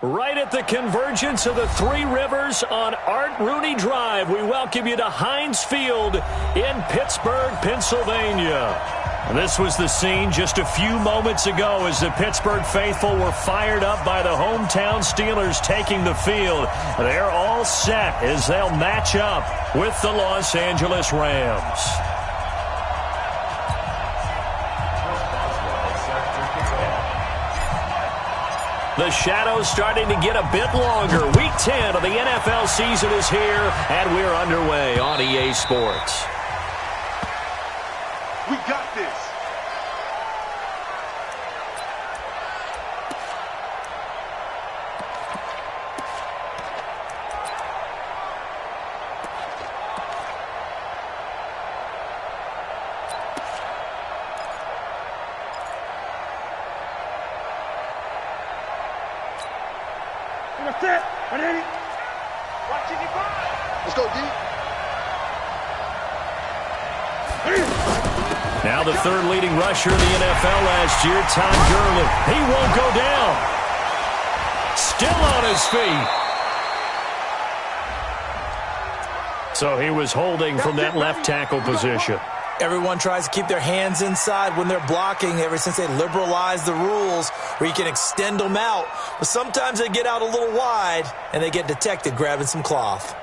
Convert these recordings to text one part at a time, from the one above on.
Right at the convergence of the Three Rivers on Art Rooney Drive, we welcome you to Heinz Field in Pittsburgh, Pennsylvania. And this was the scene just a few moments ago as the Pittsburgh faithful were fired up by the hometown Steelers taking the field. They're all set as they'll match up with the Los Angeles Rams. The shadow's starting to get a bit longer. Week 10 of the NFL season is here, and we're underway on EA Sports. We got this. Let's go, D. Now the third leading rusher in the NFL last year, Todd Gurley. He won't go down. Still on his feet. So he was holding from that left tackle position. Everyone tries to keep their hands inside when they're blocking ever since they liberalized the rules where you can extend them out. But sometimes they get out a little wide and they get detected grabbing some cloth.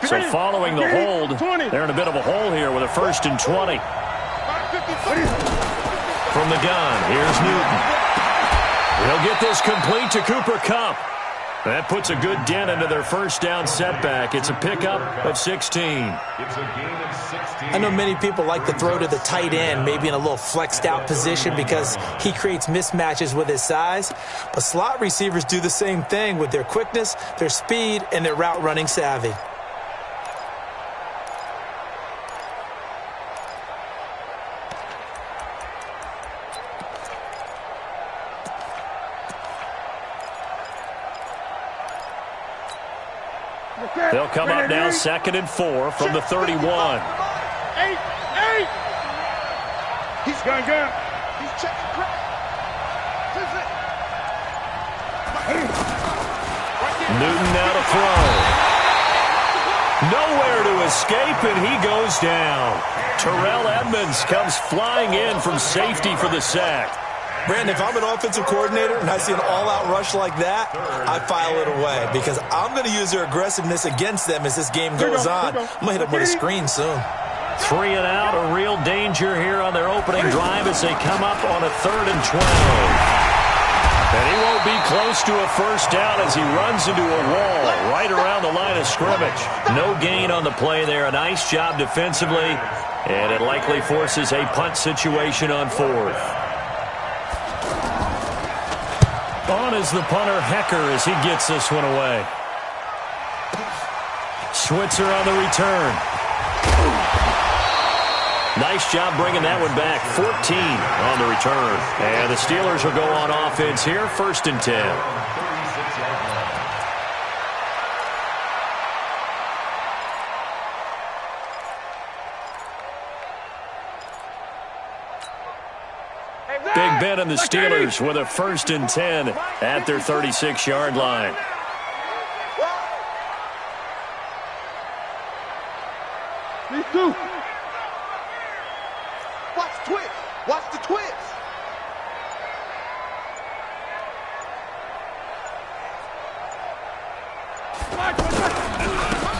So following the hold, they're in a bit of a hole here with a 1st and 20. From the gun, here's Newton. He'll get this complete to Cooper Kupp. That puts a good dent into their first down setback. It's a pickup of 16. I know many people like to throw to the tight end, maybe in a little flexed out position because he creates mismatches with his size. But slot receivers do the same thing with their quickness, their speed, and their route running savvy. They'll come up now 2nd and 4 from the 31. 8. He's going. He's checking crack. Newton now to throw. Nowhere to escape, and he goes down. Terrell Edmonds comes flying in from safety for the sack. Brandon, if I'm an offensive coordinator and I see an all-out rush like that, I file it away because I'm going to use their aggressiveness against them as this game goes on. I'm going to hit them with a screen soon. 3 and out, a real danger here on their opening drive as they come up on a 3rd and 12. And he won't be close to a first down as he runs into a wall right around the line of scrimmage. No gain on the play there. A nice job defensively, and it likely forces a punt situation on 4th. On is the punter, Hecker, as he gets this one away. Switzer on the return. Nice job bringing that one back. 14 on the return. And the Steelers will go on offense here, 1st and 10. Big Ben and the Steelers with a 1st and 10 at their 36-yard line. Me too. Watch the twist. Watch the twist.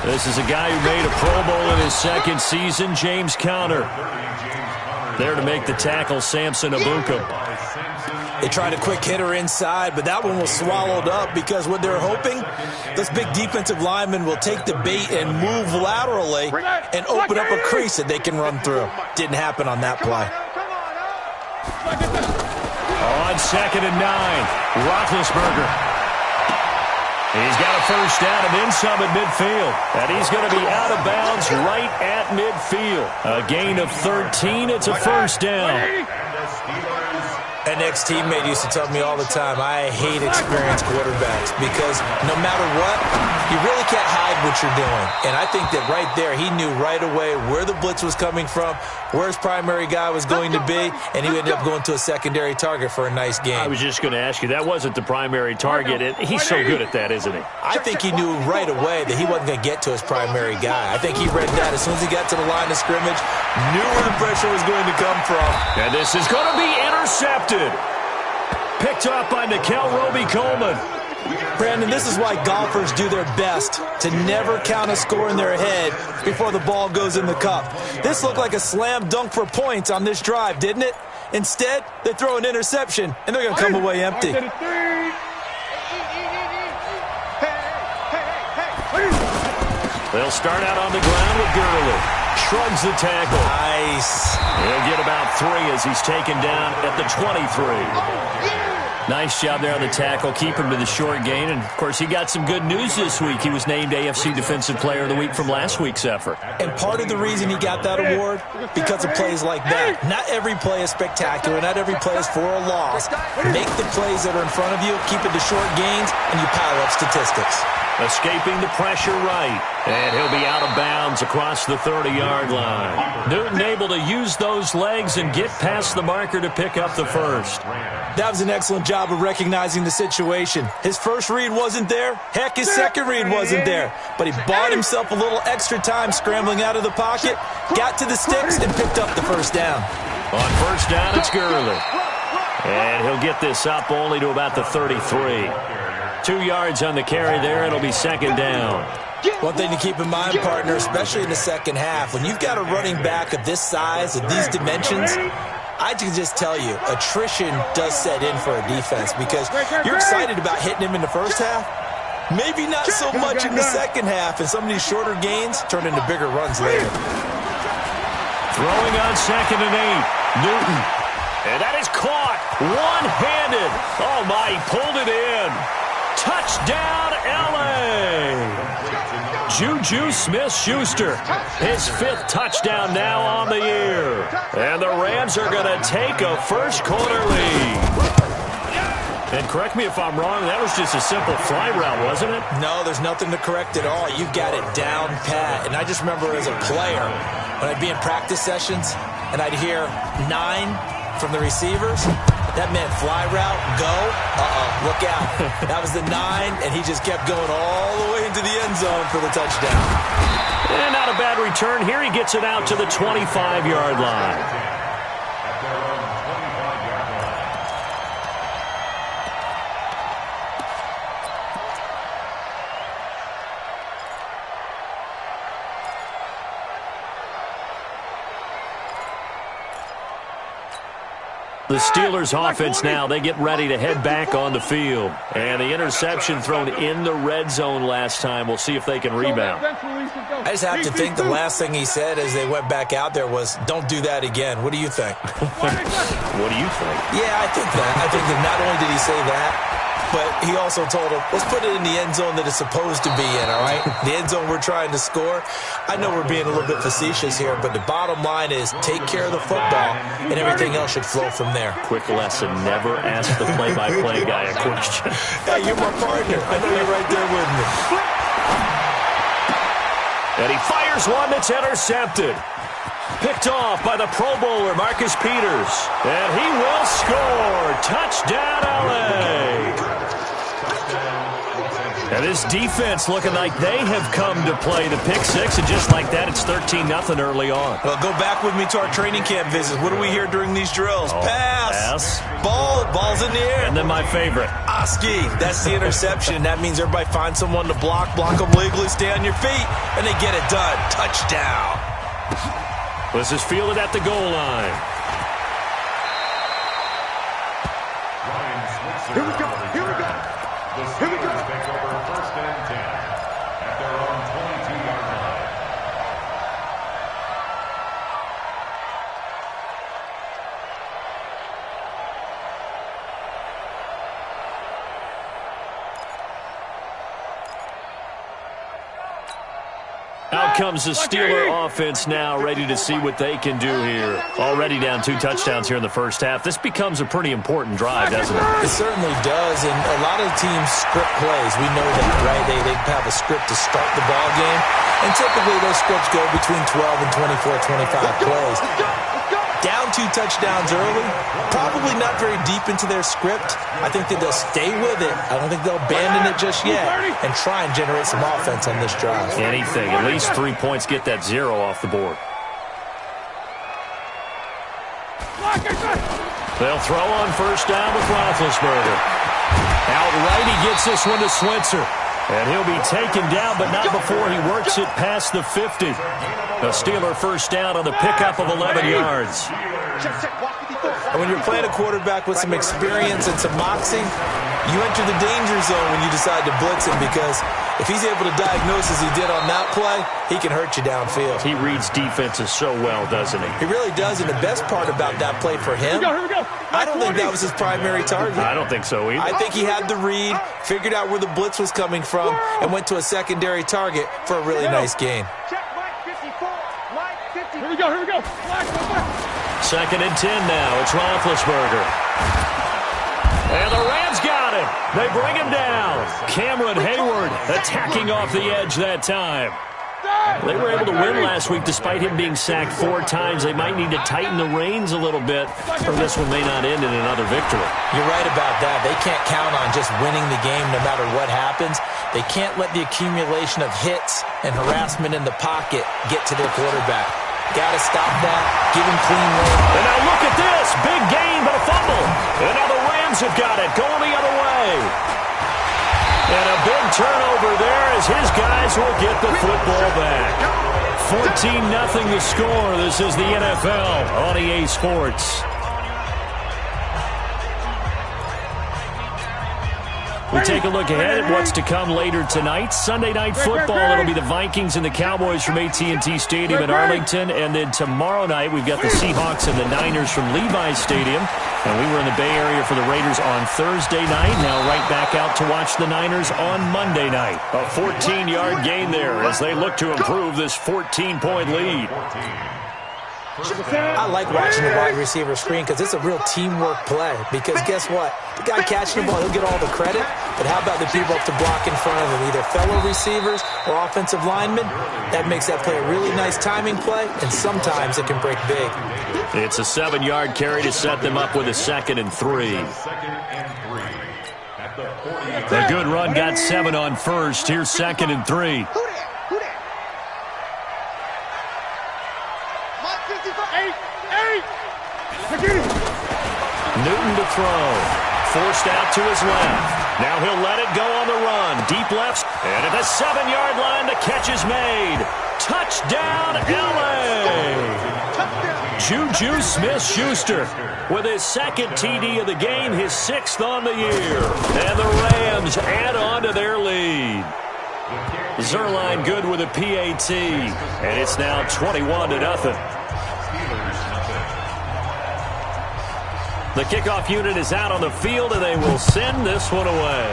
This is a guy who made a Pro Bowl in his 2nd season, James Conner. There to make the tackle, Samson Ebukam. They tried a quick hitter inside, but that one was swallowed up because what they're hoping, this big defensive lineman will take the bait and move laterally and open up a crease that they can run through. Didn't happen on that play. On 2nd and 9, Roethlisberger. He's got a first down and then some at midfield. And he's going to be out of bounds right at midfield. A gain of 13. It's a first down. And an ex-teammate used to tell me all the time, I hate experienced quarterbacks because no matter what, you really can't hide what you're doing. And I think that right there, he knew right away where the blitz was coming from, where his primary guy was going to be, and he ended up going to a secondary target for a nice game. I was just going to ask you, that wasn't the primary target. He's so good at that, isn't he? I think he knew right away that he wasn't going to get to his primary guy. I think he read that as soon as he got to the line of scrimmage, knew where the pressure was going to come from. And this is going to be intercepted. Picked up by Nickel Roby-Coleman. Brandon, this is why golfers do their best to never count a score in their head before the ball goes in the cup. This looked like a slam dunk for points on this drive, didn't it? Instead, they throw an interception, and they're going to come away empty. They'll start out on the ground with Gurley. Shrugs the tackle. Nice. He'll get about 3 as he's taken down at the 23. Nice job there on the tackle. Keep him to the short gain. And, of course, he got some good news this week. He was named AFC Defensive Player of the Week from last week's effort. And part of the reason he got that award, because of plays like that. Not every play is spectacular. Not every play is for a loss. Make the plays that are in front of you, keep it to short gains, and you pile up statistics. Escaping the pressure right. And he'll be out of bounds across the 30-yard line. Newton able to use those legs and get past the marker to pick up the first. That was an excellent job of recognizing the situation. His first read wasn't there. Heck, his second read wasn't there. But he bought himself a little extra time scrambling out of the pocket, got to the sticks, and picked up the first down. On first down, it's Gurley. And he'll get this up only to about the 33. 2 yards on the carry there. It'll be second down. One thing to keep in mind, partner, especially in the second half, when you've got a running back of this size, of these dimensions, I can just tell you, attrition does set in for a defense because you're excited about hitting him in the first half. Maybe not so much in the second half, and some of these shorter gains turn into bigger runs later. Throwing on 2nd and 8. Newton. And that is caught one-handed. Oh, my, he pulled it in. Touchdown, L.A. Juju Smith-Schuster, his 5th touchdown now on the year. And the Rams are going to take a first-quarter lead. And correct me if I'm wrong, that was just a simple fly route, wasn't it? No, there's nothing to correct at all. You got it down pat. And I just remember as a player, when I'd be in practice sessions, and I'd hear 9 from the receivers, that meant fly route, go, look out. That was the 9, and he just kept going all the way into the end zone for the touchdown. And not a bad return. Here he gets it out to the 25-yard line. The Steelers offense now, they get ready to head back on the field. And the interception thrown in the red zone last time. We'll see if they can rebound. I just have to think the last thing he said as they went back out there was, don't do that again. What do you think? What do you think? Yeah, I think that. I think that not only did he say that, but he also told him, let's put it in the end zone that it's supposed to be in, all right? The end zone we're trying to score. I know we're being a little bit facetious here, but the bottom line is take care of the football, and everything else should flow from there. Quick lesson, never ask the play-by-play guy a question. Hey, you're my partner. I know you're right there with me. And he fires one that's intercepted. Picked off by the Pro Bowler, Marcus Peters. And he will score. Touchdown, L.A. And this defense looking like they have come to play the pick six, and just like that, it's 13-0 early on. Well, go back with me to our training camp visits. What do we hear during these drills? Pass. Ball's in the air. And then my favorite. Oski. That's the interception. That means everybody finds someone to block them legally, stay on your feet, and they get it done. Touchdown. This is fielded at the goal line. Here we go. Here we go. Here we go. Take over 1st and 10 at their own 22-yard line. Out comes the Steeler offense now, ready to see what they can do here. Already down 2 touchdowns here in the first half. This becomes a pretty important drive, doesn't it? It certainly does, and a lot of teams script plays. We know that, right? They have a script to start the ball game, and typically those scripts go between 12 and 24, 25 plays. Down 2 touchdowns early, probably not very deep into their script. I think that they'll stay with it. I don't think they'll abandon it just yet and try and generate some offense on this drive. Anything, at least 3 points, get that 0 off the board. They'll throw on first down with Roethlisberger. Outright, he gets this one to Switzer. And he'll be taken down, but not before he works it past the 50. A Steeler first down on the pickup of 11 yards. And when you're playing a quarterback with some experience and some moxie, you enter the danger zone when you decide to blitz him, because if he's able to diagnose as he did on that play, he can hurt you downfield. He reads defenses so well, doesn't he? He really does, and the best part about that play for him, I don't think that was his primary target. I don't think so either. I think he had the read, figured out where the blitz was coming from, and went to a secondary target for a really nice gain. Here we go. Second and 10 now. It's Roethlisberger. And the Rams got him. They bring him down. Cameron Hayward attacking off the edge that time. They were able to win last week despite him being sacked 4 times. They might need to tighten the reins a little bit, or this one may not end in another victory. You're right about that. They can't count on just winning the game no matter what happens. They can't let the accumulation of hits and harassment in the pocket get to their quarterback. Got to stop that. Give him clean lane. And now look at this. Big gain, but a fumble. And now the Rams have got it. Going the other way. And a big turnover there as his guys will get the football back. 14-0 the score. This is the NFL on EA Sports. We take a look ahead at what's to come later tonight. Sunday Night Football, it'll be the Vikings and the Cowboys from AT&T Stadium in Arlington. And then tomorrow night, we've got the Seahawks and the Niners from Levi's Stadium. And we were in the Bay Area for the Raiders on Thursday night. Now right back out to watch the Niners on Monday night. A 14-yard gain there as they look to improve this 14-point lead. I like watching the wide receiver screen because it's a real teamwork play. Because guess what? The guy catching the ball, he'll get all the credit. But how about the people up to block in front of him, either fellow receivers or offensive linemen? That makes that play a really nice timing play, and sometimes it can break big. It's a 7-yard carry to set them up with a 2nd and 3. A good run got 7 on first. Here's 2nd and 3. Newton to throw. Forced out to his left. Now he'll let it go on the run. Deep left. And at the 7-yard line, the catch is made. Touchdown, L.A. Juju Smith-Schuster with his 2nd TD of the game, his 6th on the year. And the Rams add on to their lead. Zerline good with a PAT. And it's now 21-0. The kickoff unit is out on the field, and they will send this one away.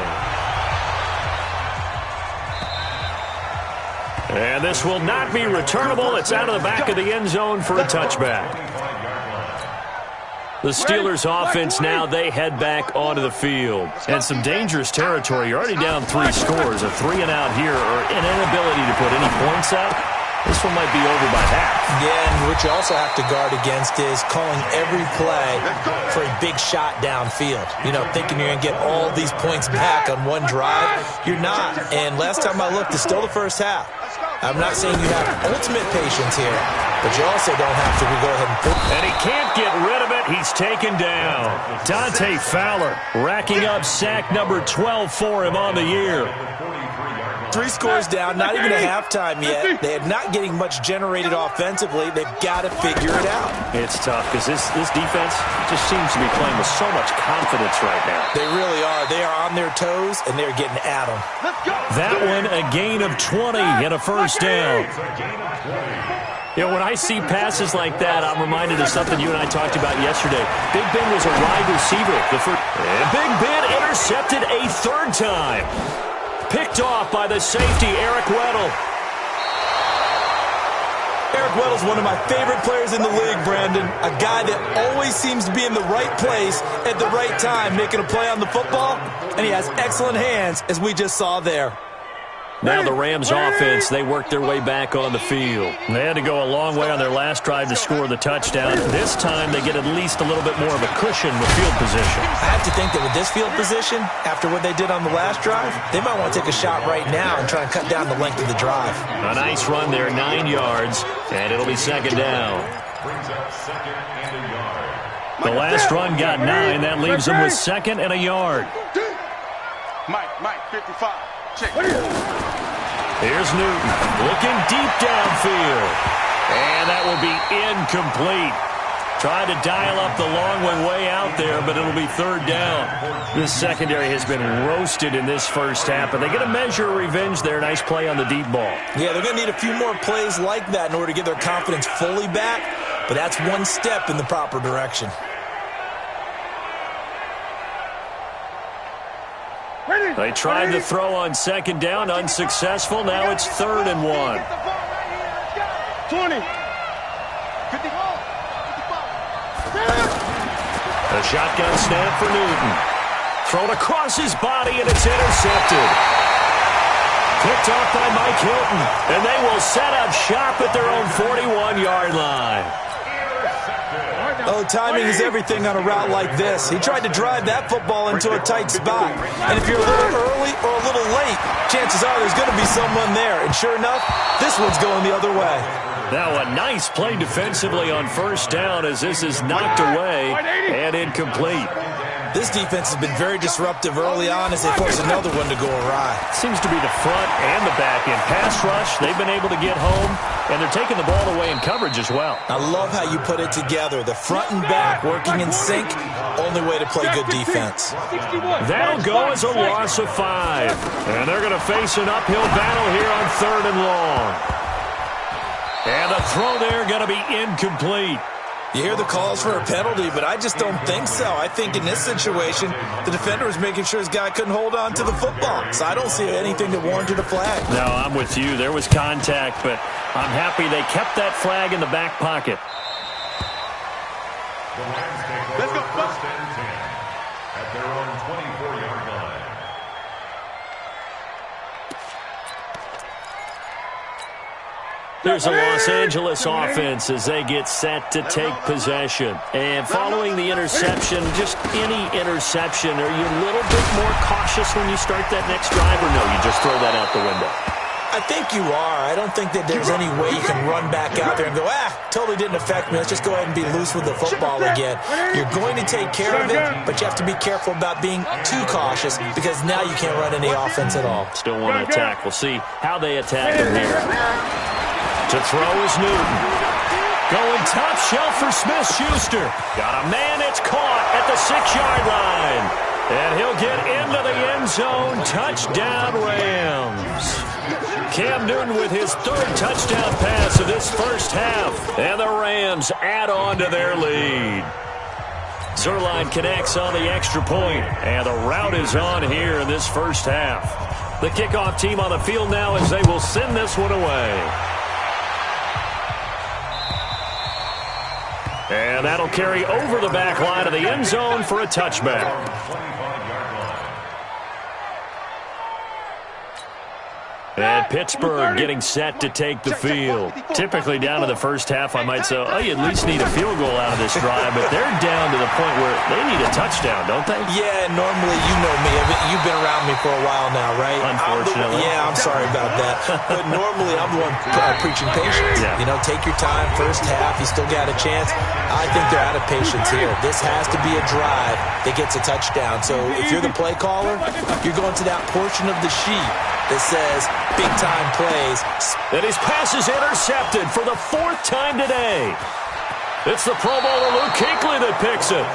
And this will not be returnable. It's out of the back of the end zone for a touchback. The Steelers offense now, they head back onto the field. And some dangerous territory. You're already down 3 scores. A 3-and-out here, or an inability to put any points up. This one might be over by half. Yeah, and what you also have to guard against is calling every play for a big shot downfield. You know, thinking you're going to get all these points back on one drive. You're not. And last time I looked, it's still the first half. I'm not saying you have ultimate patience here, but you also don't have to go ahead and put. And he can't get rid of it. He's taken down. Dante Fowler racking up sack number 12 for him on the year. 3 scores down, not even a halftime yet. They are not getting much generated offensively. They've got to figure it out. It's tough because this defense just seems to be playing with so much confidence right now. They really are. They are on their toes, and they're getting at them. That one, a gain of 20 and a first down. You know, when I see passes like that, I'm reminded of something you and I talked about yesterday. Big Ben was a wide receiver. And Big Ben intercepted a 3rd time. Picked off by the safety, Eric Weddle. Eric Weddle's one of my favorite players in the league, Brandon. A guy that always seems to be in the right place at the right time, making a play on the football, and he has excellent hands, as we just saw there. Now the Rams offense, they worked their way back on the field. They had to go a long way on their last drive to score the touchdown. This time they get at least a little bit more of a cushion with field position. I have to think that with this field position, after what they did on the last drive, they might want to take a shot right now and try and cut down the length of the drive. A nice run there, 9 yards, and it'll be second down. The last run got 9. That leaves them with second and a yard. Mike, 55. Check. Here's Newton looking deep downfield. And that will be incomplete. Tried to dial up the long one way out there, but it'll be third down. This secondary has been roasted in this first half, but they get a measure of revenge there. Nice play on the deep ball. Yeah, they're going to need a few more plays like that in order to get their confidence fully back, but that's one step in the proper direction. They tried to throw on second down, unsuccessful. Now it's 3rd and 1. 20. A shotgun snap for Newton. Thrown across his body, and it's intercepted. Picked off by Mike Hilton, and they will set up shop at their own 41-yard line. Oh, timing is everything on a route like this. He tried to drive that football into a tight spot. And if you're a little early or a little late, chances are there's going to be someone there. And sure enough, this one's going the other way. Now a nice play defensively on first down as this is knocked away and incomplete. This defense has been very disruptive early on as they force another one to go awry. Seems to be the front and the back end. Pass rush, they've been able to get home, and they're taking the ball away in coverage as well. I love how you put it together. The front and back working in sync, only way to play good defense. That'll go as a loss of 5. And they're going to face an uphill battle here on 3rd and long. And the throw there going to be incomplete. You hear the calls for a penalty, but I just don't think so. I think in this situation, the defender was making sure his guy couldn't hold on to the football. So I don't see anything that warranted a flag. No, I'm with you. There was contact, but I'm happy they kept that flag in the back pocket. Let's go. First and 10 at their own 24-yard line. There's a Los Angeles offense as they get set to take possession. And following the interception, just any interception, are you a little bit more cautious when you start that next drive, or no, you just throw that out the window? I think you are. I don't think that there's any way you can run back out there and go, totally didn't affect me. Let's just go ahead and be loose with the football again. You're going to take care of it, but you have to be careful about being too cautious because now you can't run any offense at all. Still want to attack. We'll see how they attack him here. To throw is Newton. Going top shelf for Smith-Schuster. Got a man, it's caught at the 6-yard line. And he'll get into the end zone. Touchdown, Rams. Cam Newton with his 3rd touchdown pass of this first half. And the Rams add on to their lead. Zerline connects on the extra point. And the route is on here in this first half. The kickoff team on the field now as they will send this one away. And that'll carry over the back line of the end zone for a touchback. And Pittsburgh getting set to take the field. Typically down to the first half, I might say, oh, you at least need a field goal out of this drive. But they're down to the point where they need a touchdown, don't they? Yeah, normally, you know me. You've been around me for a while now, right? Unfortunately. I'm sorry about that. But normally, I'm the one preaching patience. Yeah. You know, take your time. First half, you still got a chance. I think they're out of patience here. This has to be a drive that gets a touchdown. So if you're the play caller, you're going to that portion of the sheet that says big-time plays. And his pass is intercepted for the 4th time today. It's the Pro Bowler Luke Kuechly that picks it.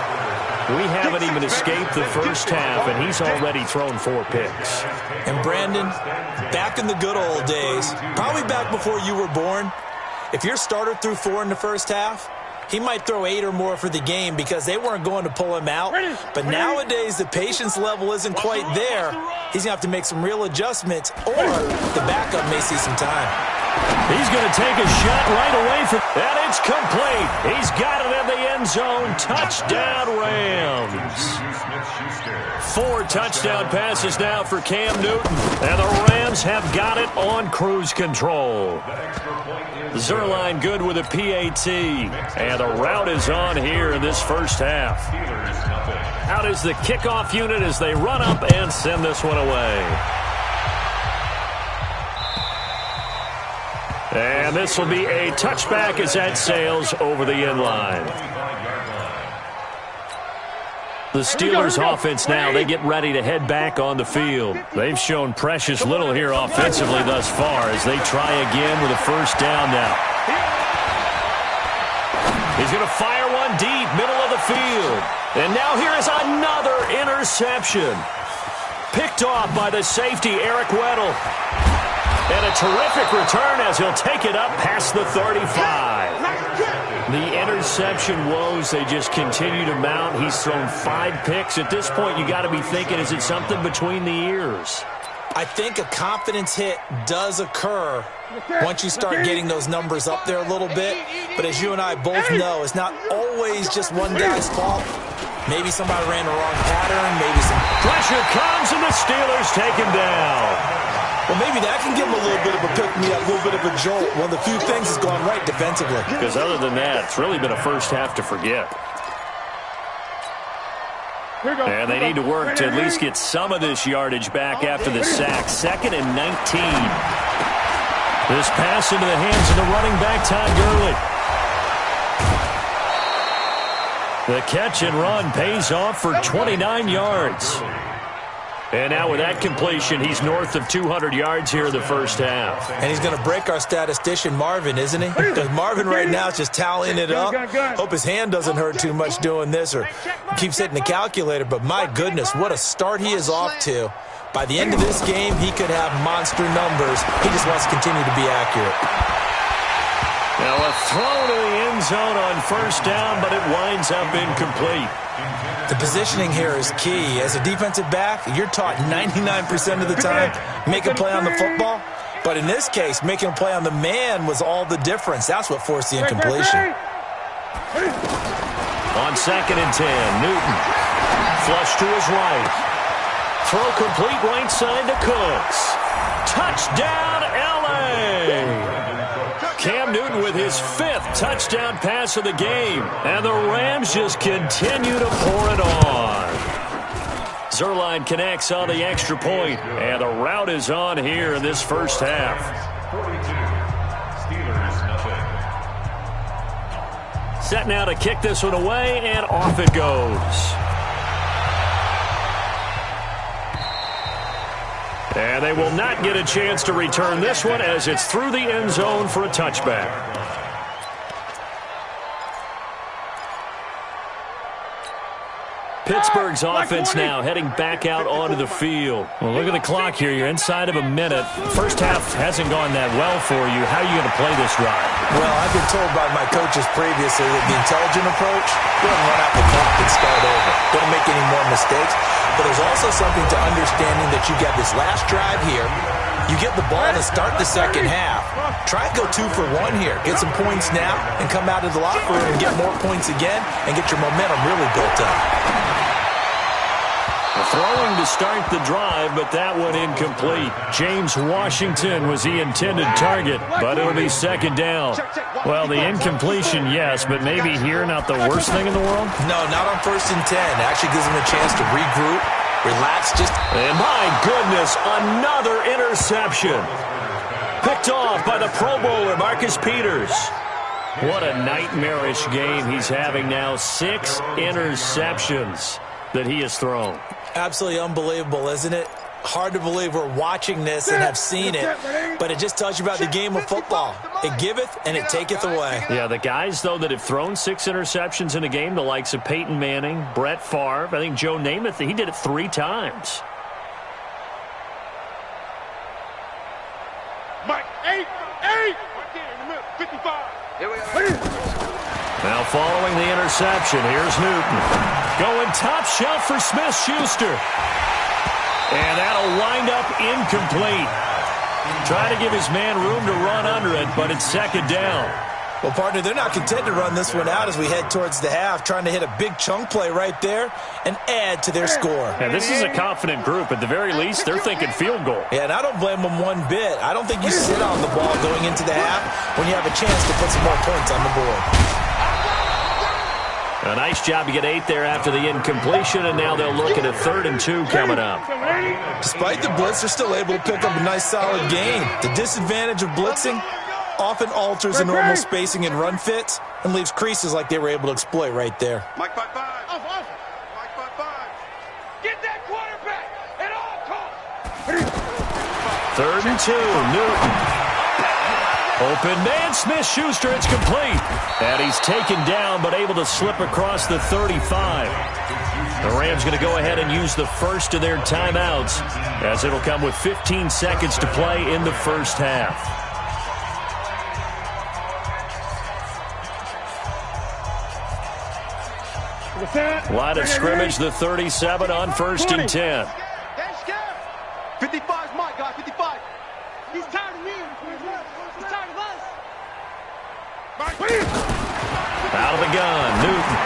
We haven't even escaped the first half, and he's already thrown 4 picks. And Brandon, back in the good old days, probably back before you were born, if your starter threw 4 in the first half, he might throw 8 or more for the game because they weren't going to pull him out. But nowadays, the patience level isn't quite there. He's going to have to make some real adjustments, or the backup may see some time. He's going to take a shot right away from, and it's complete. He's got it in the end zone. Touchdown, Rams. 4 touchdown passes now for Cam Newton, and the Rams have got it on cruise control. Zerline good with a PAT, and the route is on here in this first half. Out is the kickoff unit as they run up and send this one away. And this will be a touchback as that sails over the end line. The Steelers offense now, they get ready to head back on the field. They've shown precious little here offensively thus far as they try again with a first down now. He's going to fire one deep, middle of the field. And now here is another interception. Picked off by the safety, Eric Weddle. And a terrific return as he'll take it up past the 35. The interception woes, they just continue to mount. He's thrown 5 picks. At this point, you got to be thinking, is it something between the ears? I think a confidence hit does occur once you start getting those numbers up there a little bit. But as you and I both know, it's not always just one guy's fault. Maybe somebody ran the wrong pattern. Maybe some pressure comes and the Steelers take him down. Well, maybe that can give him a little bit of a pick-me-up, a little bit of a jolt. One of the few things has gone right defensively. Because other than that, it's really been a first half to forget. And they need to work to at least get some of this yardage back after the sack. 2nd and 19. This pass into the hands of the running back, Todd Gurley. The catch and run pays off for 29 yards. And now with that completion, he's north of 200 yards here in the first half. And he's going to break our statistician, Marvin, isn't he? Because Marvin right now is just tallying it up. Hope his hand doesn't hurt too much doing this or keeps hitting the calculator. But my goodness, what a start he is off to. By the end of this game, he could have monster numbers. He just wants to continue to be accurate. Now a throw to the end zone on first down, but it winds up incomplete. The positioning here is key. As a defensive back, you're taught 99% of the time, make a play on the football. But in this case, making a play on the man was all the difference. That's what forced the incompletion. On 2nd and 10, Newton. Flush to his right. Throw complete right side to Cooks. Touchdown, L.A. Cam Newton with his 5th touchdown pass of the game. And the Rams just continue to pour it on. Zerline connects on the extra point, and the route is on here in this first half. 42. Steelers, nothing. Set now to kick this one away, and off it goes. And they will not get a chance to return this one as it's through the end zone for a touchback. Pittsburgh's offense now heading back out onto the field. Well, look at the clock here. You're inside of a minute. First half hasn't gone that well for you. How are you going to play this drive? Well, I've been told by my coaches previously that the intelligent approach, go ahead and run out the clock and start over. Don't make any more mistakes. But there's also something to understanding that you got this last drive here. You get the ball to start the second half. Try and go 2 for 1 here. Get some points now and come out of the locker room and get more points again and get your momentum really built up. Throwing to start the drive, but that one incomplete. James Washington was the intended target, but it'll be 2nd down. Well, the incompletion, yes, but maybe here not the worst thing in the world? No, not on 1st and 10. Actually gives him a chance to regroup, relax, just... And my goodness, another interception. Picked off by the Pro Bowler, Marcus Peters. What a nightmarish game he's having now. 6 interceptions that he has thrown. Absolutely unbelievable, isn't it? Hard to believe we're watching this and have seen it, but it just tells you about the game of football. It giveth and it taketh away. Yeah, the guys, though, that have thrown 6 interceptions in a game, the likes of Peyton Manning, Brett Favre, I think Joe Namath, he did it 3 times. Mike, 8. Right there in the middle, 55. Here we go. Now following the interception, here's Newton. Going top shelf for Smith-Schuster. And that'll wind up incomplete. Trying to give his man room to run under it, but it's second down. Well, partner, they're not content to run this one out as we head towards the half, trying to hit a big chunk play right there and add to their score. And this is a confident group. At the very least, they're thinking field goal. Yeah, and I don't blame them one bit. I don't think you sit on the ball going into the half when you have a chance to put some more points on the board. A nice job to get 8 there after the incompletion, and now they'll look at a 3rd and 2 coming up. Despite the blitz, they're still able to pick up a nice solid gain. The disadvantage of blitzing often alters the normal spacing and run fits and leaves creases like they were able to exploit right there. Mike 5-5. Mike 5-5. Get that quarterback at all costs. 3rd and 2, Newton. Open man, Smith-Schuster, it's complete. And he's taken down, but able to slip across the 35. The Rams going to go ahead and use the first of their timeouts, as it'll come with 15 seconds to play in the first half. Line of scrimmage, the 37 on 1st and 10. 55's Mike, guy, 55. He's tired of me. He's tired of us. Out of the gun, Newton.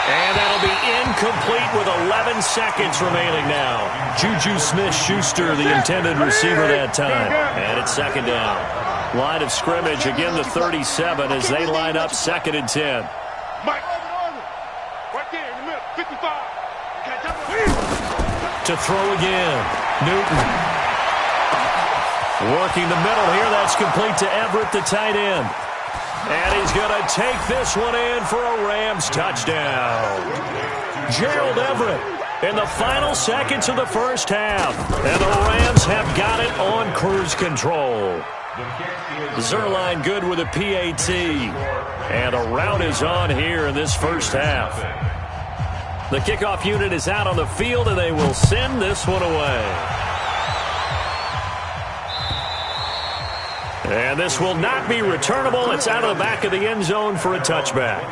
And that'll be incomplete with 11 seconds remaining now. Juju Smith-Schuster, the intended receiver that time. And it's second down. Line of scrimmage, again the 37 as they line up 2nd and 10. Mike. Right there in the middle, 55. To throw again, Newton. Working the middle here, that's complete to Everett, the tight end. And he's going to take this one in for a Rams touchdown. Gerald Everett in the final seconds of the first half. And the Rams have got it on cruise control. Zerline good with a PAT. And a rout is on here in this first half. The kickoff unit is out on the field, and they will send this one away. And this will not be returnable. It's out of the back of the end zone for a touchback.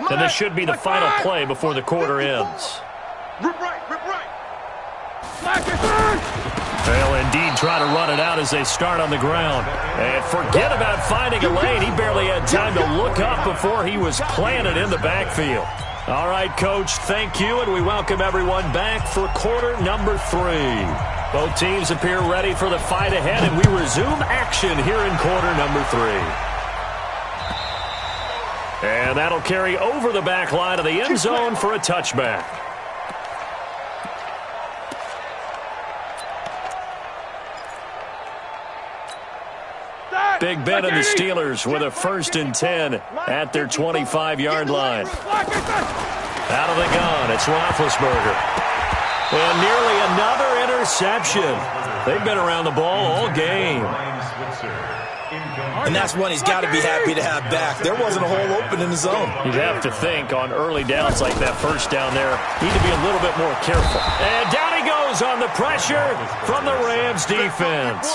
And this should be the final play before the quarter ends. Rip right, rip right. They'll indeed try to run it out as they start on the ground. And forget about finding a lane. He barely had time to look up before he was planted in the backfield. All right, Coach, thank you, and we welcome everyone back for quarter number 3. Both teams appear ready for the fight ahead, and we resume action here in quarter number 3. And that'll carry over the back line of the end zone for a touchback. Big Ben and the Steelers with a 1st and 10 at their 25-yard line. Out of the gun, it's Roethlisberger. And nearly another interception. They've been around the ball all game. And that's one he's got to be happy to have back. There wasn't a hole open in the zone. You'd have to think on early downs like that first down there, need to be a little bit more careful. And down he goes on the pressure from the Rams defense.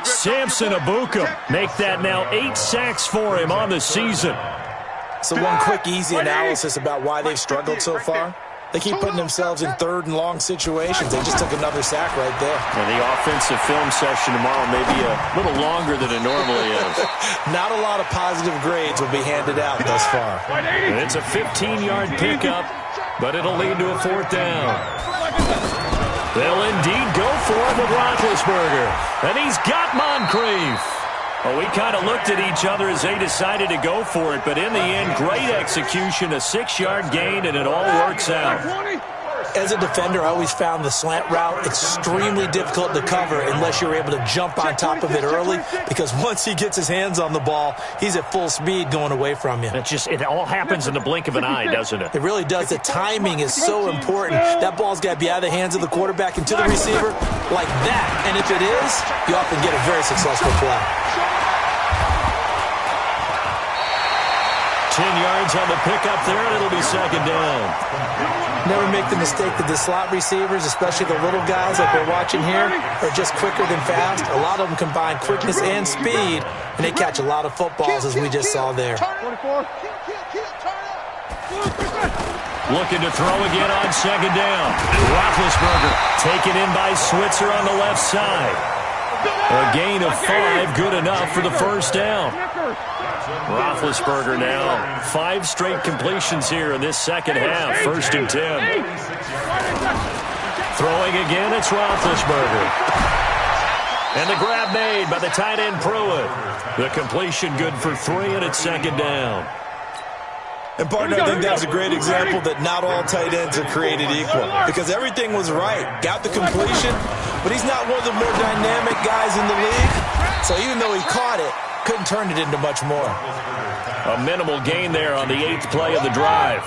Samson Abuka make that now 8 sacks for him on the season. So one quick, easy analysis about why they've struggled so far. They keep putting themselves in 3rd and long situations. They just took another sack right there. And the offensive film session tomorrow may be a little longer than it normally is. Not a lot of positive grades will be handed out thus far. And it's a 15-yard pickup, but it'll lead to a 4th down. They'll indeed go for it with Roethlisberger. And he's got Moncrief. Well, we kind of looked at each other as they decided to go for it, but in the end, great execution, a 6-yard gain, and it all works out. As a defender, I always found the slant route extremely difficult to cover unless you're able to jump on top of it early, because once he gets his hands on the ball, he's at full speed going away from you. It all happens in the blink of an eye, doesn't it? It really does. The timing is so important. That ball's got to be out of the hands of the quarterback and to the receiver like that. And if it is, you often get a very successful play. 10 yards on the pickup there, and it'll be second down. Never make the mistake that the slot receivers, especially the little guys like we're watching here, are just quicker than fast. A lot of them combine quickness and speed, and they catch a lot of footballs, as we just saw there. Looking to throw again on second down. Roethlisberger taken in by Switzer on the left side. A gain of 5, good enough for the first down. Roethlisberger now 5 straight completions here in this second half. 1st and 10. Throwing again, it's Roethlisberger. And the grab made by the tight end Pruitt. The completion good for 3, and it's second down. And, partner, I think that's a great example that not all tight ends are created equal, because everything was right. Got the completion, but he's not one of the more dynamic guys in the league. So even though he caught it, couldn't turn it into much more. A minimal gain there on the 8th play of the drive.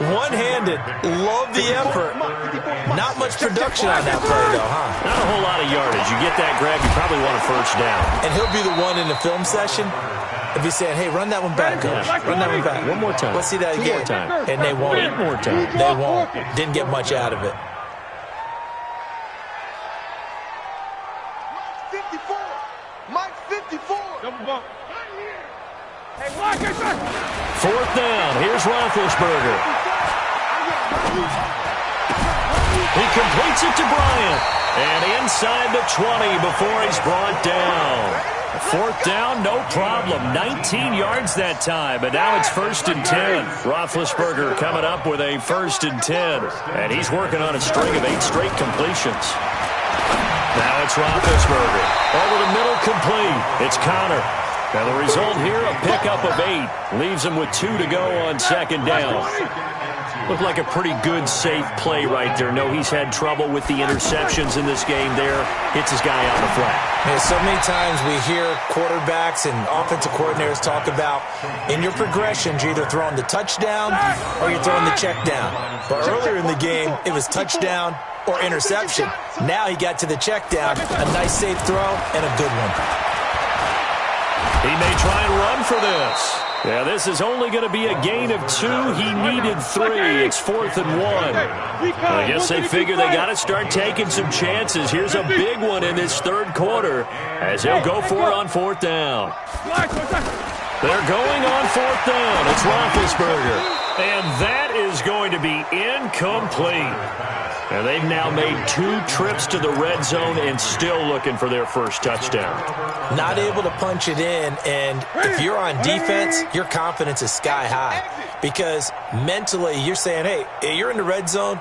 One-handed. Love the effort. Not much production on that play, though, huh? Not a whole lot of yardage. You get that grab, you probably want a first down. And he'll be the one in the film session if he's saying, hey, run that one back, coach. Run that one back. One more time. Let's see that again. 2 more time. And they won't. 8 more time. They won't. Didn't get much out of it. 54. Mike 54. Double bump. Hey, watch it. 4th down. Here's Roethlisberger. He completes it to Bryant. And inside the 20 before he's brought down. 4th down, no problem. 19 yards that time, but now it's 1st and 10. Roethlisberger coming up with a 1st and 10. And he's working on a string of 8 straight completions. Now it's Roethlisberger. Over the middle, complete. It's Connor. And the result here, a pickup of 8. Leaves him with 2 to go on second down. Looked like a pretty good, safe play right there. No, he's had trouble with the interceptions in this game there. Hits his guy on the flat. Man, so many times we hear quarterbacks and offensive coordinators talk about in your progressions, you're either throwing the touchdown or you're throwing the check down. But earlier in the game, it was touchdown or interception. Now he got to the check down. A nice, safe throw and a good one. He may try and run for this. Yeah, this is only going to be a gain of 2. He needed 3. It's 4th and 1. I guess they figure they got to start taking some chances. Here's a big one in this 3rd quarter as he'll go for it on 4th down. They're going on 4th down. It's Roethlisberger. And that is going to be incomplete. And they've now made 2 trips to the red zone and still looking for their first touchdown. Not able to punch it in, and if you're on defense, your confidence is sky high. Because mentally, you're saying, hey, you're in the red zone.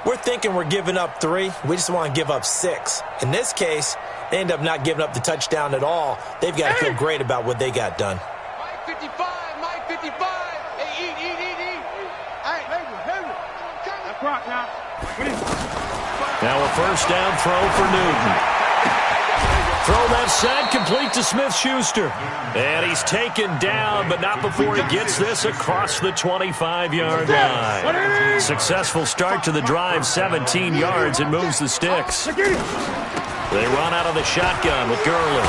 We're thinking we're giving up 3. We just want to give up 6. In this case, they end up not giving up the touchdown at all. They've got to feel great about what they got done. Mike 55, Mike 55. Hey, eat. Hey, Henry. That's right now. Now a first down throw for Newton. Throw left side, complete to Smith-Schuster. And he's taken down, but not before he gets this across the 25-yard line. Successful start to the drive, 17 yards, and moves the sticks. They run out of the shotgun with Gurley.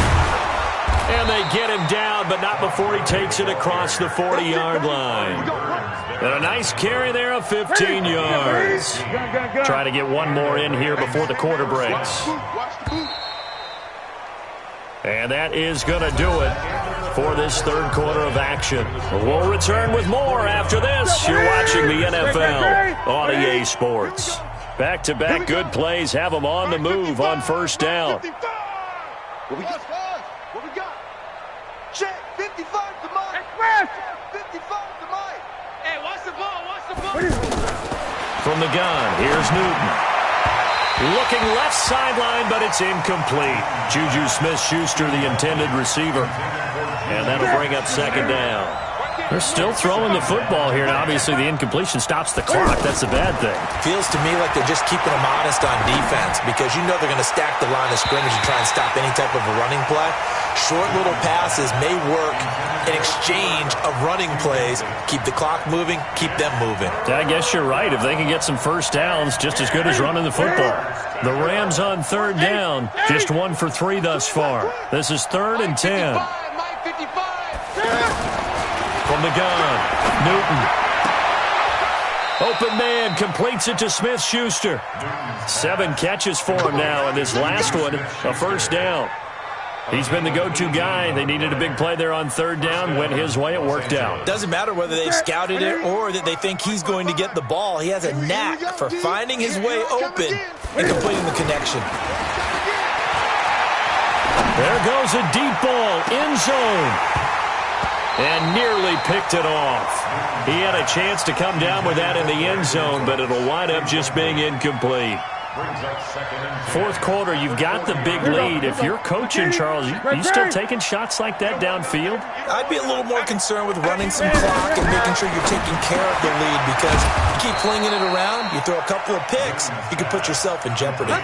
And they get him down, but not before he takes it across the 40-yard line. And a nice carry there of 15 yards. Try to get one more in here before the quarter breaks. And that is going to do it for this 3rd quarter of action. We'll return with more after this. You're watching the NFL on EA Sports. Back-to-back good plays have them on the move on first down. What we got? Check. 55 to Mike. 55 to Mike. Hey, watch the ball. From the gun, here's Newton. Looking left sideline, but it's incomplete. Juju Smith-Schuster, the intended receiver. And that'll bring up second down. They're still throwing the football here, and obviously the incompletion stops the clock. That's a bad thing. Feels to me like they're just keeping them honest on defense because you know they're going to stack the line of scrimmage and try and stop any type of a running play. Short little passes may work in exchange of running plays. Keep the clock moving, keep them moving. I guess you're right. If they can get some first downs, just as good as running the football. The Rams on 3rd down, just 1 for 3 thus far. This is 3rd and 10. From From the gun, Newton. Open man, completes it to Smith-Schuster. 7 catches for him now, and this last one, a first down. He's been the go-to guy. They needed a big play there on third down. Went his way. It worked out. Doesn't matter whether they've scouted it or that they think he's going to get the ball. He has a knack for finding his way open and completing the connection. There goes a deep ball, end zone. And nearly picked it off. He had a chance to come down with that in the end zone, but it'll wind up just being incomplete. Fourth quarter, you've got the big lead. If you're coaching, Charles, you still taking shots like that downfield? I'd be a little more concerned with running some clock and making sure you're taking care of the lead, because you keep flinging it around, you throw a couple of picks, you can put yourself in jeopardy.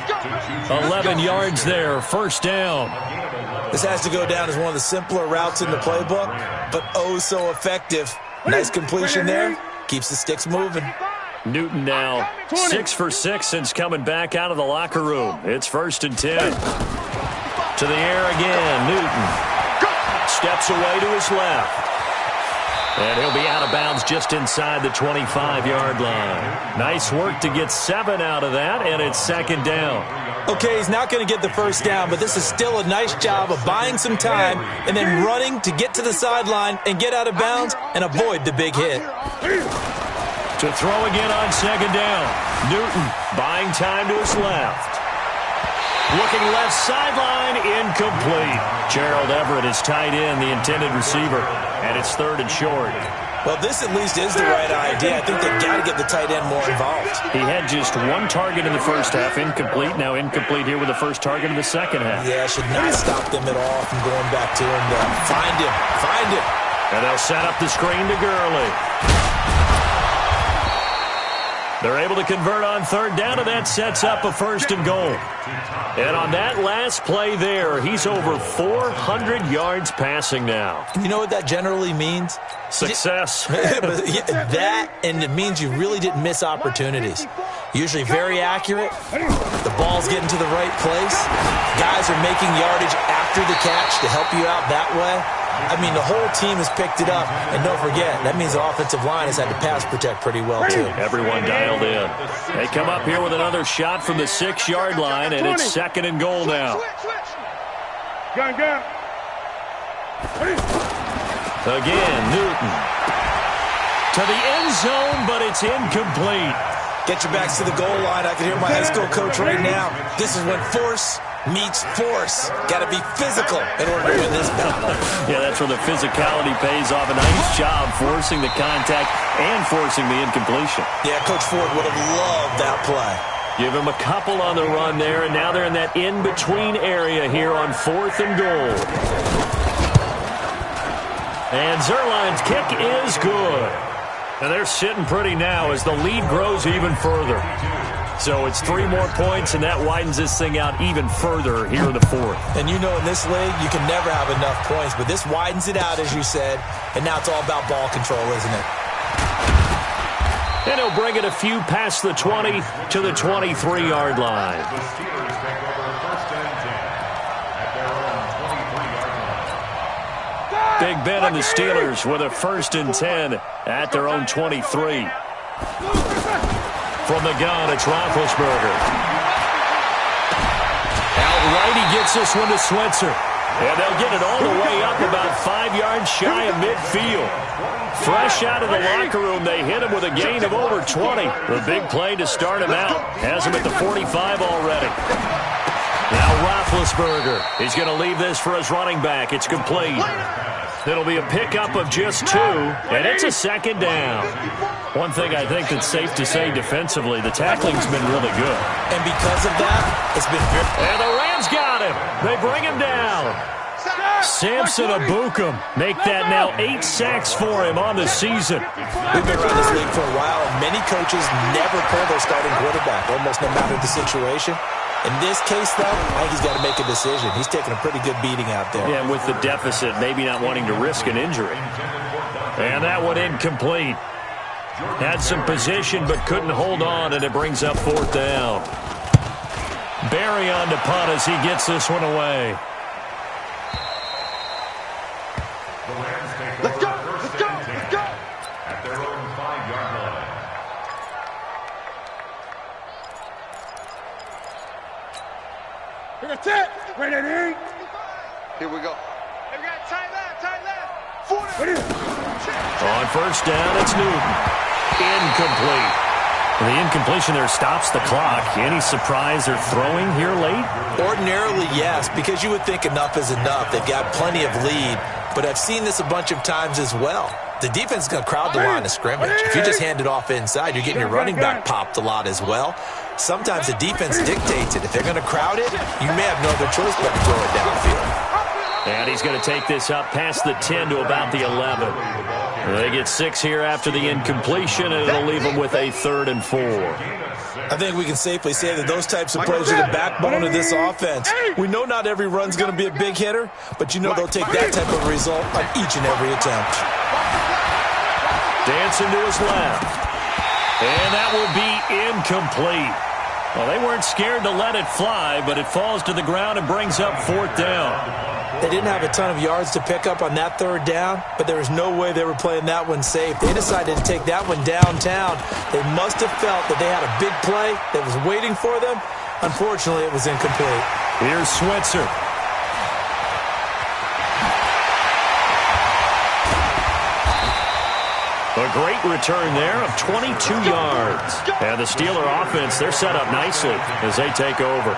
11 yards there, first down. This has to go down as one of the simpler routes in the playbook, but oh so effective. Nice completion there. Keeps the sticks moving. Newton now 6 for 6 since coming back out of the locker room. It's 1st and 10. To the air again, Newton. Steps away to his left. And he'll be out of bounds just inside the 25-yard line. Nice work to get 7 out of that, and it's 2nd down. Okay, he's not going to get the first down, but this is still a nice job of buying some time and then running to get to the sideline and get out of bounds and avoid the big hit. To throw again on 2nd down. Newton buying time to his left. Looking left sideline, incomplete. Gerald Everett is tied in, the intended receiver, and it's 3rd and short. Well, this at least is the right idea. I think they've got to get the tight end more involved. He had just 1 target in the first half, incomplete. Now incomplete here with the first target in the second half. Yeah, should not stop them at all from going back to him. Find him. And they'll set up the screen to Gurley. They're able to convert on 3rd down, and that sets up a 1st and goal. And on that last play there, he's over 400 yards passing now. You know what that generally means? Success. That, and it means you really didn't miss opportunities. Usually very accurate. The ball's getting to the right place. Guys are making yardage after the catch to help you out that way. I mean, the whole team has picked it up. And don't forget, that means the offensive line has had to pass protect pretty well, too. Everyone dialed in. They come up here with another shot from the 6-yard line, and it's 2nd and goal now. Again, Newton. To the end zone, but it's incomplete. Get your backs to the goal line. I can hear my high school coach right now. This is when force meets force. Got to be physical in order to win this battle. Yeah, that's where the physicality pays off. A nice job forcing the contact and forcing the incompletion. Yeah, Coach Ford would have loved that play. Give him a couple on the run there, and now they're in that in-between area here on 4th and goal. And Zerline's kick is good. And they're sitting pretty now as the lead grows even further. So it's 3 more points, and that widens this thing out even further here in the 4th. And you know in this league, you can never have enough points, but this widens it out, as you said, and now it's all about ball control, isn't it? And he'll bring it a few past the 20 to the 23-yard line. The Steelers take over 1st and 10 at their own 23-yard line. Big Ben and the Steelers with a 1st and 10 at their own 23. From the gun, it's Roethlisberger. Outright, he gets this one to Switzer. And they'll get it all the way up about 5 yards shy of midfield. Fresh out of the locker room, they hit him with a gain of over 20. The big play to start him out. Has him at the 45 already. Now Roethlisberger. He's going to leave this for his running back. It's complete. It'll be a pickup of just 2, and it's a 2nd down. One thing I think that's safe to say defensively, the tackling's been really good. And because of that, it's been good. And the Rams got him. They bring him down. Samson Abukum make that now 8 sacks for him on the season. We've been around this league for a while, and many coaches never pull their starting quarterback, almost no matter the situation. In this case, though, I think he's got to make a decision. He's taking a pretty good beating out there. Yeah, and with the deficit, maybe not wanting to risk an injury. And that one incomplete. Had some position, but couldn't hold on, and it brings up 4th down. Barry on to punt as he gets this one away. Let's go! Here we go. On first down, it's Newton. Incomplete. And the incompletion there stops the clock. Any surprise they're throwing here late? Ordinarily, yes, because you would think enough is enough. They've got plenty of lead, but I've seen this a bunch of times as well. The defense is going to crowd the line of scrimmage. If you just hand it off inside, you're getting your running back popped a lot as well. Sometimes the defense dictates it. If they're going to crowd it, you may have no other choice but to throw it downfield. And he's going to take this up past the 10 to about the 11. They get 6 here after the incompletion, and it'll leave them with a 3rd and 4. I think we can safely say that those types of plays are the backbone of this offense. We know not every run's going to be a big hitter, but you know they'll take that type of result on each and every attempt. Dancing to his left. And that will be incomplete. Well, they weren't scared to let it fly, but it falls to the ground and brings up 4th down. They didn't have a ton of yards to pick up on that 3rd down, but there was no way they were playing that one safe. They decided to take that one downtown. They must have felt that they had a big play that was waiting for them. Unfortunately, it was incomplete. Here's Switzer. A great return there of 22 yards. And the Steeler offense, they're set up nicely as they take over.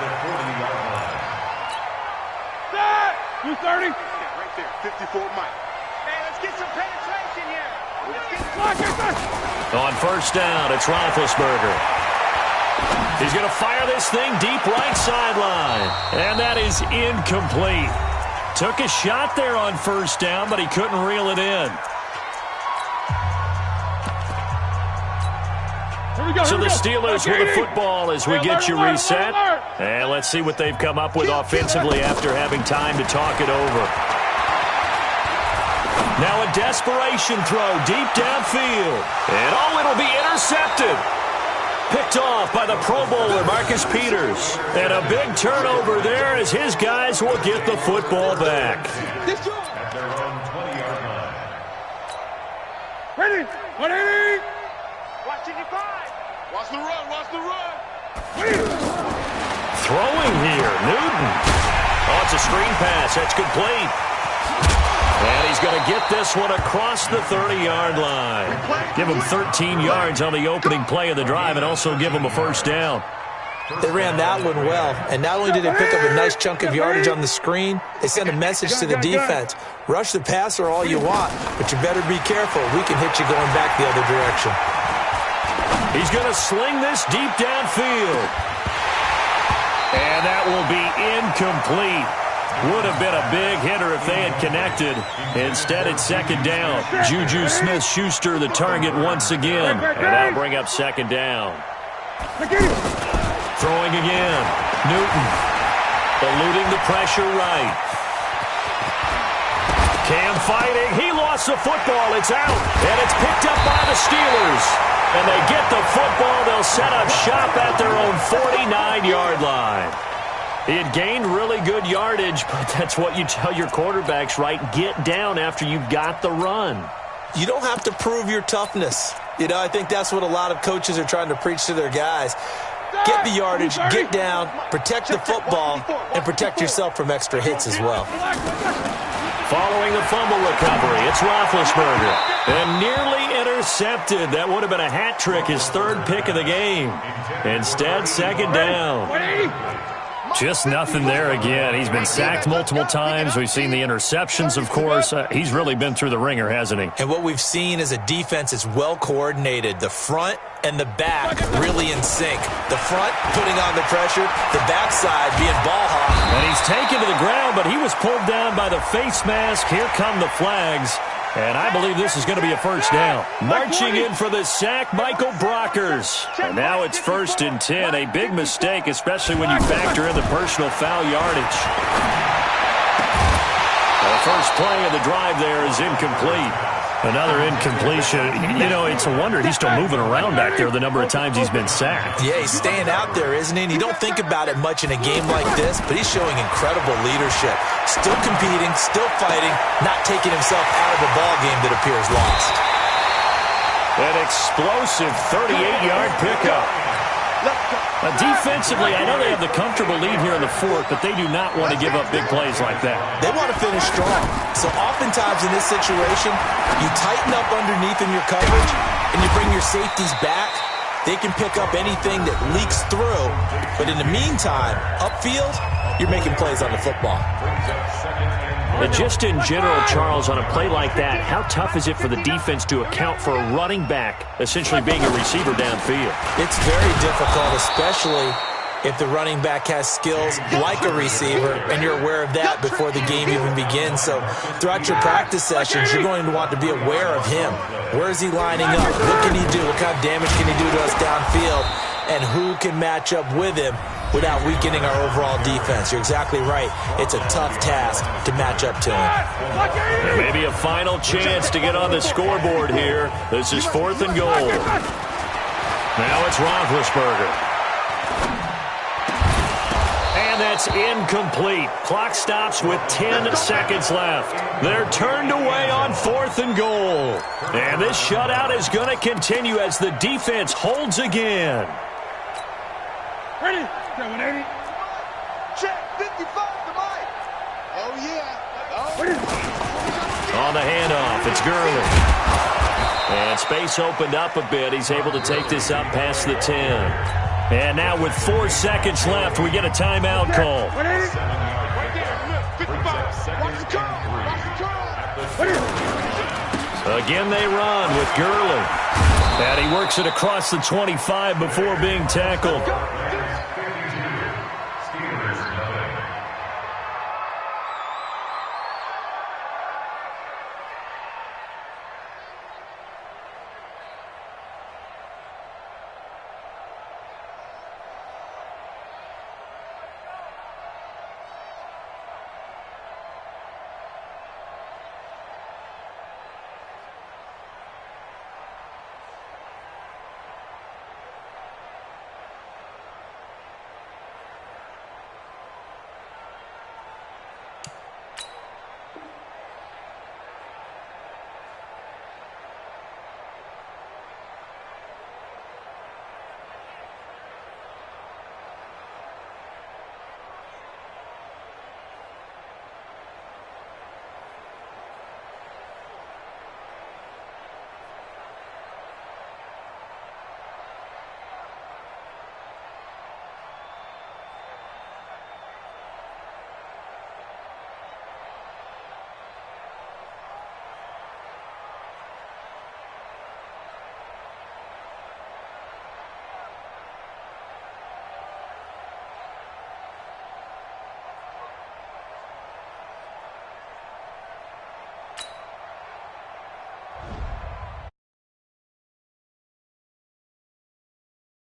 230. Right there, 54 Mike. Hey, let's get some penetration here. On first down, it's Roethlisberger. He's going to fire this thing deep right sideline. And that is incomplete. Took a shot there on first down, but he couldn't reel it in. So the Steelers with the football as we get you reset. And let's see what they've come up with offensively after having time to talk it over. Now a desperation throw deep downfield. And it'll be intercepted. Picked off by the Pro Bowler, Marcus Peters. And a big turnover there as his guys will get the football back. At their own 20-yard line. Ready? 180. Watch 85. Watch the run. Watch the run. Throwing here, Newton. Oh, it's a screen pass. That's complete. And he's going to get this one across the 30-yard line. Give him 13 yards on the opening play of the drive and also give him a first down. They ran that one well, and not only did they pick up a nice chunk of yardage on the screen, they sent a message to the defense. Rush the passer all you want, but you better be careful. We can hit you going back the other direction. He's going to sling this deep downfield. And that will be incomplete. Would have been a big hitter if they had connected. Instead, it's second down. Juju Smith-Schuster the target once again. And that'll bring up second down. Throwing again. Newton eluding the pressure right. Cam fighting. He lost the football. It's out. And it's picked up by the Steelers. And they get the football. They'll set up shop at their own 49-yard line. He had gained really good yardage, but that's what you tell your quarterbacks, right? Get down after you've got the run. You don't have to prove your toughness. You know, I think that's what a lot of coaches are trying to preach to their guys. Get the yardage, get down, protect the football, and protect yourself from extra hits as well. Following the fumble recovery, it's Roethlisberger. And nearly intercepted. That would have been a hat trick, his 3rd pick of the game. Instead, second down. Just nothing there again. He's been sacked multiple times. We've seen the interceptions, of course. He's really been through the ringer, hasn't he? And what we've seen is a defense that's well coordinated. The front and the back really in sync. The front putting on the pressure, the backside being ball hawk. And he's taken to the ground, but he was pulled down by the face mask. Here come the flags. And I believe this is going to be a first down. Marching in for the sack, Michael Brockers. And now it's 1st and 10. A big mistake, especially when you factor in the personal foul yardage. The first play of the drive there is incomplete. Another incompletion. You know, it's a wonder he's still moving around back there the number of times he's been sacked. Yeah, he's staying out there, isn't he? And you don't think about it much in a game like this, but he's showing incredible leadership. Still competing, still fighting, not taking himself out of a ball game that appears lost. An explosive 38-yard pickup. Defensively, I know they have the comfortable lead here in the fourth, but they do not want to give up big plays like that. They want to finish strong. So oftentimes in this situation, you tighten up underneath in your coverage, and you bring your safeties back. They can pick up anything that leaks through. But in the meantime, upfield, you're making plays on the football. And just in general, Charles, on a play like that, how tough is it for the defense to account for a running back essentially being a receiver downfield? It's very difficult, especially if the running back has skills like a receiver, and you're aware of that before the game even begins. So throughout your practice sessions, you're going to want to be aware of him. Where is he lining up? What can he do? What kind of damage can he do to us downfield? And who can match up with him without weakening our overall defense? You're exactly right. It's a tough task to match up to him. Maybe a final chance to get on the scoreboard here. This is 4th and goal. Now it's Roethlisberger. And that's incomplete. Clock stops with 10 seconds left. They're turned away on 4th and goal. And this shutout is going to continue as the defense holds again. Ready? Got 180. Check 55 to Mike. Oh, yeah. On the handoff, it's Gurley. And space opened up a bit. He's able to take this up past the 10. And now with 4 seconds left, we get a timeout call. Again, they run with Gurley. And he works it across the 25 before being tackled.